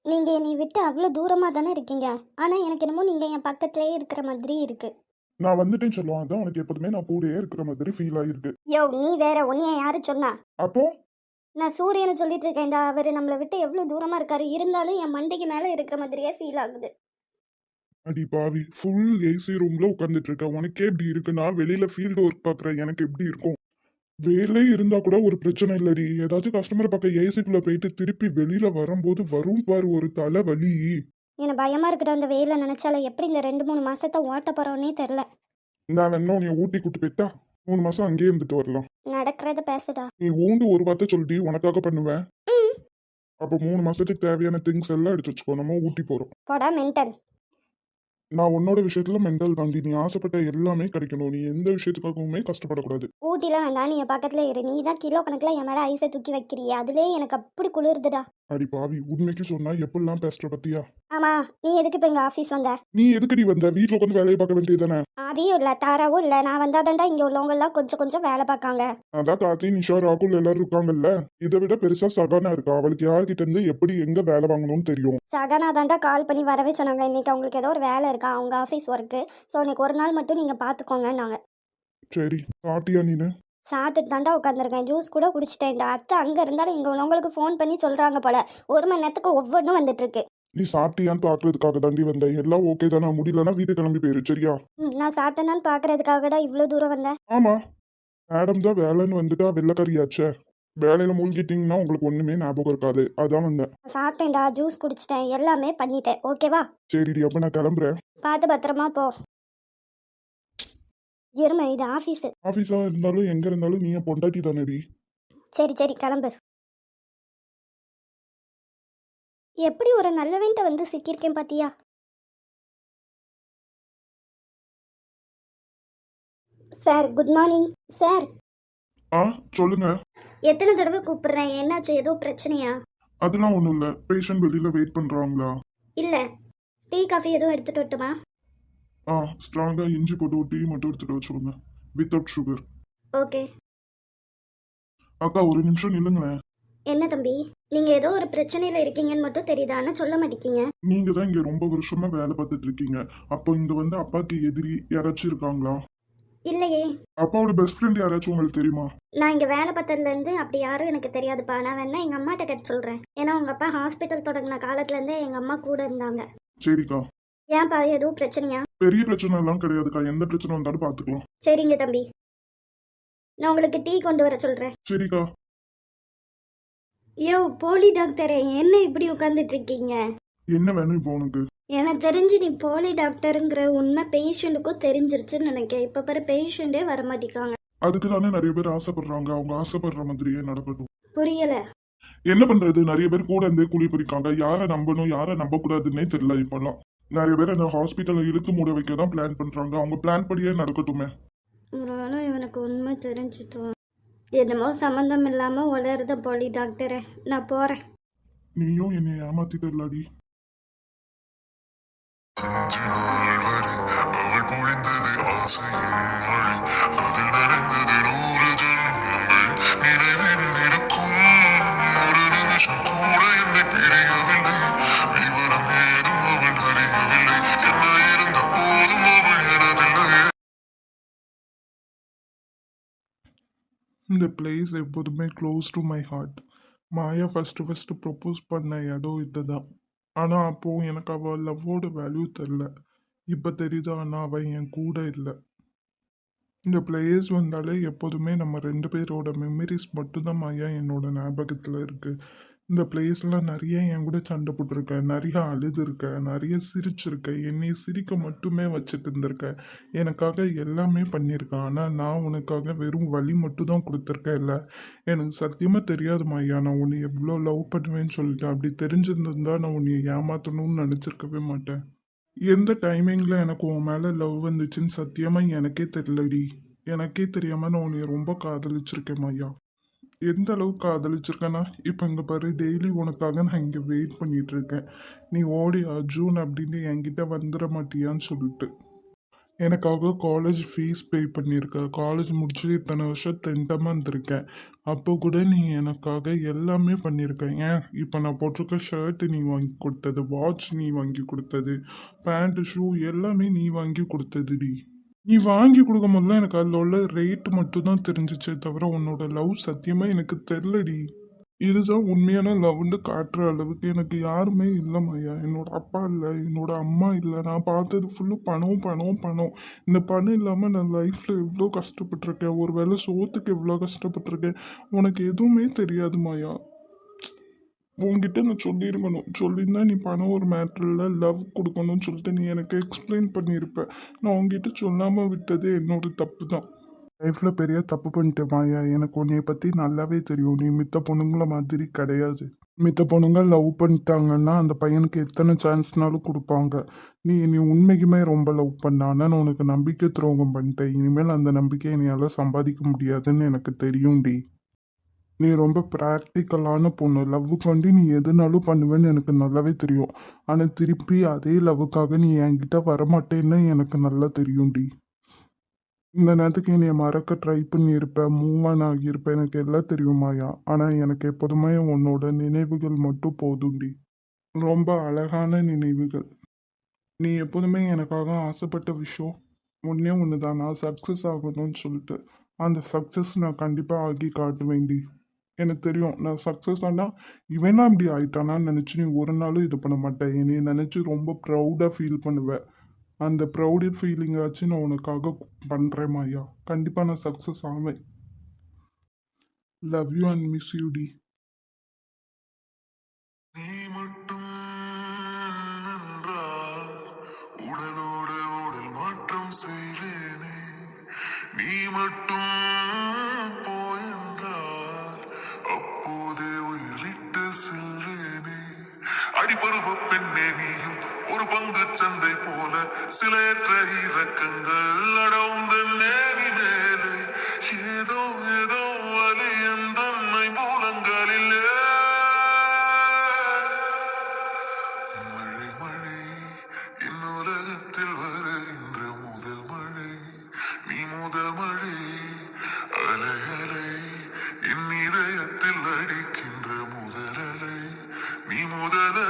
நீங்க என்னை விட்டு அவ்வளோ தூரமா தானே இருக்கீங்க. ஆனா எனக்கு என்னமோ நீங்க என் பக்கத்திலேயே இருக்கிற மாதிரி இருக்கு. நான் வந்துட்டேன்னு சொல்லுவான். அதான் உனக்கு எப்போதுமே நான் கூடயே இருக்கிற மாதிரி ஃபீல் ஆயிருக்கு. யோ நீ வேற உன்னைய யாரு சொன்னா? அப்போ நான் சூரியனை சொல்லிட்டு இருக்கேன்டா. அவரு நம்மளை விட்டு எவ்வளோ தூரமா இருக்காரு. இருந்தாலும் என் மண்டைக்கு மேல இருக்கிற மாதிரியே ஃபீல் ஆகுது. அடி பாவி, ஃபுல் ஏசி ரூம்ல உட்காந்துட்டு இருக்க. உனக்கே இப்படி இருக்குன்னா வெளியில ஃபீல்டு ஒர்க் பாக்குற எனக்கு எப்படி இருக்கும்? வேலை இருந்தா கூட ஒரு பிரச்சனை இல்லடி. ஏதாச்சும் கஸ்டமரை பார்க்க ஏசிக்குள்ள போயிட்டு திருப்பி வெளியில வரும்போது வரும் பாரு ஒரு தலை வலி. எனக்கு பயமா இருக்குடா அந்த வெயில நினைச்சால. எப்படி இந்த 2-3 மாசத்தை ஓட்ட போறோன்னே தெரில. நான் வேணா உன்னை ஊட்டி கூட்டு போயிட்டா 3 மாசம் அங்கேயே இருந்துட்டு வரலாம். நடக்கிறத பேசுடா. நீ ஊண்டு ஒரு வார்த்தை சொல்லிட்டு உனக்காக பண்ணுவேன். ம். அப்போ 3 மாசத்துக்கு தேவையான திங்ஸ் எல்லாம் எடுத்து வச்சுக்கோ. நம்ம ஊட்டி போறோம். போடா மென்டல். நான் உன்னோட விஷயத்துல மெண்டல் தாண்டி. நீ ஆசைப்பட்ட எல்லாமே கிடைக்கணும். நீ எந்த விஷயத்துக்காகவுமே கஷ்டப்படக்கூடாது. ஊட்டிலாம் வேண்டாம், நீ என் பக்கத்துல இரு. நீ தான் கிலோ கணக்கில் என் மேலே ஐஸை தூக்கி வைக்கிறிய. அதுலேயே எனக்கு அப்படி குளிருதுடா. அடி பாவி, உண்மைக்கு சொன்னா எப்படிலாம் பேசுற பத்தியா? ஆமா, நீ எதுக்கு இப்போ எங்கள் ஆஃபீஸ் வந்த? நீ எதுக்கடி வந்த? வீட்டுல உட்காந்து வேலையை பார்க்க வேண்டியதானே? அதையும் இல்லை, தாராவும் இல்லை. நான் வந்தாதான்டா இங்கே உள்ளவங்கெல்லாம் கொஞ்சம் கொஞ்சம் வேலை பார்க்காங்க. அதான் கார்த்தி, நிஷா, ராகுல் எல்லாரும் இருக்காங்கல்ல. இதை விட பெருசா சகானா இருக்கா. அவளுக்கு யார்கிட்ட இருந்து எப்படி எங்க வேலை வாங்கணும்னு தெரியும். சகனா தான்டா கால் பண்ணி வரவே சொன்னாங்க. இன்னைக்கு அவங்களுக்கு ஏதோ ஒரு வேலை இருக்கா, அவங்க ஆஃபீஸ் ஒர்க்கு. ஸோ இன்னைக்கு ஒரு நாள் மட்டும் நீங்கள் பார்த்துக்கோங்கன்னாங்க. சரி, சாப்பிட்டியா நீனு? சாப்பிட்டுட்டு தாண்டா உட்காந்துருக்கேன். ஜூஸ் கூட குடிச்சிட்டேன்டா. அத்தை அங்கே இருந்தாலும் இங்கே உள்ளவங்களுக்கு ஃபோன் பண்ணி சொல்கிறாங்க போல. 1 மணி நேரத்துக்கு ஒவ்வொன்றும் வந்துட்டு இருக்கு. நீ சாப்பிட்டியான்னு பாக்குறதுக்காக தாண்டி வந்தேன். எல்லாம் ஓகே தானே? முடியலன்னா வீட்டுக்கு கிளம்பி போயிரு, சரியா? நான் சாப்பிட்டேனான்னு பார்க்கறதுக்காகடா இவ்வளோ தூரம் வந்தேன். ஆமா, மேடம் தான் வேலைன்னு வந்துட்டா வெள்ளக்காரியாச்சே. வேலையில மூழ்கிட்டீங்கன்னா உங்களுக்கு ஒண்ணுமே ஞாபகம் இருக்காது. அதான் வந்தேன். சாப்பிட்டேன்டா, ஜூஸ் குடிச்சிட்டேன், எல்லாமே பண்ணிட்டேன். ஓகேவா? சரிடி, அப்ப நான் கிளம்புறேன். பார்த்து பத்திரமா போ. இருமை, இது ஆஃபீஸு. ஆபீஸா இருந்தாலும் எங்க இருந்தாலும் நீ என் பொண்டாட்டி தானடி. சரி சரி கிளம்பு. எப்படி ஒரு நல்லவன்ட்ட வந்து சிக்கியிருக்கேன் பாத்தியா? Sir good morning. சார் ஆ, சொல்லுங்க. எத்தனை தடவை கூப்பிடுறேன், என்னாச்சு? ஏதோ பிரச்சனையா? அதெல்லாம் ஒண்ணும் இல்ல. பேஷண்ட் வெளியில வெயிட் பண்றாங்களா? இல்லை, டீ காஃபி எதுவும் எடுத்துட்டு வரட்டுமா? ஆ, ஸ்ட்ராங்கா இஞ்சி போட்டு ஒரு டீ மட்டும் எடுத்துட்டு வச்சுருங்க, வித்தவுட் சுகர். ஓகே. அக்கா, ஒரு நிமிஷம் நில்லுங்களேன். என்ன தம்பி, நீங்க ஏதோ ஒரு பிரச்சனையில இருக்கீங்கன்னு மட்டும் தெரியுதா, ஆனா சொல்ல மாட்டேங்க. நீங்க தான் இங்க ரொம்ப வருஷமா வேலை பார்த்துட்டு இருக்கீங்க. அப்போ இங்க வந்து அப்பாக்கு எதிரி யாராச்சும் இருக்காங்களா? இல்லையே, அப்பாவோட பெஸ்ட் ஃப்ரெண்ட் யாராச்சும் உங்களுக்கு தெரியுமா? நான் இங்க வேலை பார்த்ததுல இருந்து அப்படி யாரும் எனக்கு தெரியாதுப்பா. நான் வேணா எங்க அம்மாட்ட கேட்டு சொல்றேன். ஏன்னா உங்க அப்பா ஹாஸ்பிட்டல் தொடங்கின காலத்துல இருந்தே எங்க அம்மா கூட இருந்தாங்க. சரிக்கா. ஏன்பா, எதுவும் பிரச்சனையா? பெரிய பிரச்சனை எல்லாம் கிடையாதுக்கா. எந்த பிரச்சனை வந்தாலும் பாத்துக்கலாம். சரிங்க தம்பி, நான் உங்களுக்கு டீ கொண்டு வர சொல்றேன். சரிக்கா. யோ போலி டாக்டரே, என்ன இப்படி உட்காந்துட்டு இருக்கீங்க? என்ன வேணும் இப்போ உனக்கு? எனக்கு தெரிஞ்சு நீ போலி டாக்டருங்கிற உண்மை பேஷண்ட்டுக்கும் தெரிஞ்சிருச்சுன்னு நினைக்கிறேன். இப்ப பாரு, பேஷண்டே வரமாட்டிக்காங்க. அதுக்கு தானே நிறைய பேர் ஆசைப்படுறாங்க. அவங்க ஆசைப்படுற மாதிரியே நடக்கட்டும். புரியல. என்ன பண்றது? நிறைய பேர் கூட இருந்து குழி பறிக்காங்க. யாரை நம்பணும் யாரை நம்ப கூடாதுன்னே தெரியல இப்பெல்லாம். நிறைய பேர் அந்த ஹாஸ்பிட்டலை இழுத்து மூட வைக்க தான் பிளான் பண்றாங்க. அவங்க பிளான் படியே நடக்கட்டுமே. ஆனா இவனுக்கு உண்மை தெரிஞ்சுட்டோம். என்னமோ சம்மந்தம் இல்லாம உளருத போலி டாக்டரே. நான் போறேன். நீயும் என்னை ஏமாத்திட்டலாடி. அவள் பொழிந்தது ஆசையின் மழை, அதில் நடந்தது 100 ஜென்மங்கள். நினைவில் இருக்கும் ஒரு நிமிஷம் கூட என்னை பிரியவில்லை. விவரம் ஏதும் அவள் அறியவில்லை. என்ன இருந்த போதும் அவள் எனதில்லை. இந்த பிளேஸ் எப்போதுமே close to my heart. Maya first propose பண்ண இடம் இதுதான். ஆனால் அப்போது எனக்கு அவள் லவ்வோட வேல்யூ தெரில. இப்போ தெரியுது, ஆனால் அவள் என் கூட இல்லை. இந்த பிளேஸ் வந்தாலே எப்போதுமே நம்ம 2 பேரோட மெமரிஸ் மட்டும்தான் மாயா என்னோட ஞாபகத்தில் இருக்குது. இந்த பிளேஸில் நிறைய என் கூட சண்டை போட்டிருக்கேன், நிறைய அழுதுருக்கேன், நிறைய சிரிச்சிருக்கேன், என்னை சிரிக்க மட்டுமே வச்சுட்டு இருந்திருக்கேன். எனக்காக எல்லாமே பண்ணியிருக்கேன். ஆனால் நான் உனக்காக வெறும் வலி மட்டும் தான் கொடுத்துருக்கேன். இல்லை, எனக்கு சத்தியமாக தெரியாது மாயா, நான் உன்னை எவ்வளோ லவ் பண்ணுவேன்னு சொல்லிட்டு. அப்படி தெரிஞ்சிருந்திருந்தா நான் உன்னை ஏமாற்றணும்னு நினச்சிருக்கவே மாட்டேன். எந்த டைமிங்கில் எனக்கு உன் மேலே லவ் வந்துச்சுன்னு சத்தியமாக எனக்கே தெரியலடி. எனக்கே தெரியாமல் நான் உன்னை ரொம்ப காதலிச்சிருக்கேன் மாயா. எந்த அளவுக்கு காதலிச்சிருக்கேன்னா, இப்போ இங்கே பாரு, டெய்லி உனக்காக நான் இங்கே வெயிட் பண்ணிட்டு இருக்கேன். நீ ஓடி அர்ஜுன் அப்படின்னு என்கிட்ட வந்துட மாட்டியான்னு சொல்லிட்டு. எனக்காக காலேஜ் ஃபீஸ் பே பண்ணியிருக்க, காலேஜ் முடிச்சு இத்தனை வருஷம் தெண்டமாக இருந்திருக்கேன். அப்போ கூட நீ எனக்காக எல்லாமே பண்ணியிருக்க. ஏன் இப்போ நான் போட்டிருக்க ஷர்ட்டு நீ வாங்கி கொடுத்தது, வாட்ச் நீ வாங்கி கொடுத்தது, பேண்ட்டு ஷூ எல்லாமே நீ வாங்கி கொடுத்ததுடி. நீ வாங்கி கொடுக்கும் போதுலாம் எனக்கு அதில் உள்ள ரேட்டு மட்டும் தான் தெரிஞ்சிச்சே தவிர உன்னோட லவ் சத்தியமாக எனக்கு தெரிலடி. இதுதான் உண்மையான லவ்ன்னு காட்டுற அளவுக்கு எனக்கு யாருமே இல்லை மாயா. என்னோட அப்பா இல்லை, என்னோட அம்மா இல்லை. நான் பார்த்தது ஃபுல்லு பணம் பணம் பணம். இந்த பணம் இல்லாமல் நான் லைஃப்பில் எவ்வளோ கஷ்டப்பட்டிருக்கேன், ஒரு வேளை சோத்துக்கு எவ்வளோ கஷ்டப்பட்டிருக்கேன். உனக்கு எதுவுமே தெரியாது மாயா. உன்கிட்ட நான் சொல்லியிருக்கணும், சொல்லியிருந்தா நீ பணம் ஒரு மேட்ரு இல்லை, லவ் கொடுக்கணும்னு சொல்லிட்டு நீ எனக்கு எக்ஸ்பிளைன் பண்ணியிருப்ப. நான் உன்கிட்ட சொல்லாமல் விட்டது என்னோட தப்பு தான். லைஃப்பில் பெரிய தப்பு பண்ணிட்டேன் மாயா. எனக்கு உன்னைய பற்றி நல்லாவே தெரியும். நீ மித்த பொண்ணுங்கள மாதிரி கிடையாது. மித்த பொண்ணுங்க லவ் பண்ணிட்டாங்கன்னா அந்த பையனுக்கு எத்தனை சான்ஸ்னாலும் கொடுப்பாங்க. நீ உண்மைக்குமே ரொம்ப லவ் பண்ண, ஆனால் நான் உனக்கு நம்பிக்கை துரோகம் பண்ணிட்டேன். இனிமேல் அந்த நம்பிக்கையை என்னால் சம்பாதிக்க முடியாதுன்னு எனக்கு தெரியும்டி. நீ ரொம்ப ப்ராக்டிக்கலான பொண்ணு. லவ்வுக்கு வந்து நீ எதுனாலும் பண்ணுவேன்னு எனக்கு நல்லாவே தெரியும். ஆனால் திருப்பி அதே லவ்வுக்காக நீ என்கிட்ட வரமாட்டேன்னு எனக்கு நல்லா தெரியும்டி. இந்த நேரத்துக்கு என்னைய மறக்க ட்ரை பண்ணியிருப்பேன், மூவ் ஆன் ஆகியிருப்பேன், எனக்கு எல்லாம் தெரியுமாயா. ஆனால் எனக்கு எப்போதுமே உன்னோட நினைவுகள் மட்டும் போதும்டி. ரொம்ப அழகான நினைவுகள். நீ எப்போதுமே எனக்காக ஆசைப்பட்ட விஷயம் ஒன்றே ஒன்று தான், நான் சக்ஸஸ் ஆகணும்னு சொல்லிட்டு. அந்த சக்ஸஸ் நான் கண்டிப்பாக ஆகி காட்டுவேன்டி. எனக்கு தெரியும் நான் சக்ஸஸ் ஆனால் இவனா இப்படி ஆயிட்டானான்னு நினச்சி நீ ஒரு நாளும் இது பண்ண மாட்டேன். என்னை நினச்சி ரொம்ப ப்ரௌடாக ஃபீல் பண்ணுவேன். அந்த ப்ரௌடி ஃபீலிங்காச்சும் நான் உனக்காக பண்ணுறேன் மாயா. கண்டிப்பாக நான் சக்ஸஸ் ஆவேன். Love you and miss you டி. நீ மட்டும் நின்றால் உடலோடு உடல் மாற்றம் செய்வேனே. நீ மட்டும் போயென்றால் அப்போதே உயிர் விட்டு செல்வேனே. அடிபருவ பெண்ணே நீயும் ஒரு பங்கு சந்தை போல சிலையற்ற இறக்கங்கள் அடவுந்த நேவி மேலே ஏதோ ஏதோ வலியன் தன்மை மூலங்களில் மழை மழை என் உலகத்தில் வருகின்ற முதல் மழை. நீ முதல் மழை அலை அலை என் இதயத்தில் அடிக்கின்ற முதல் அலை. நீ முதல்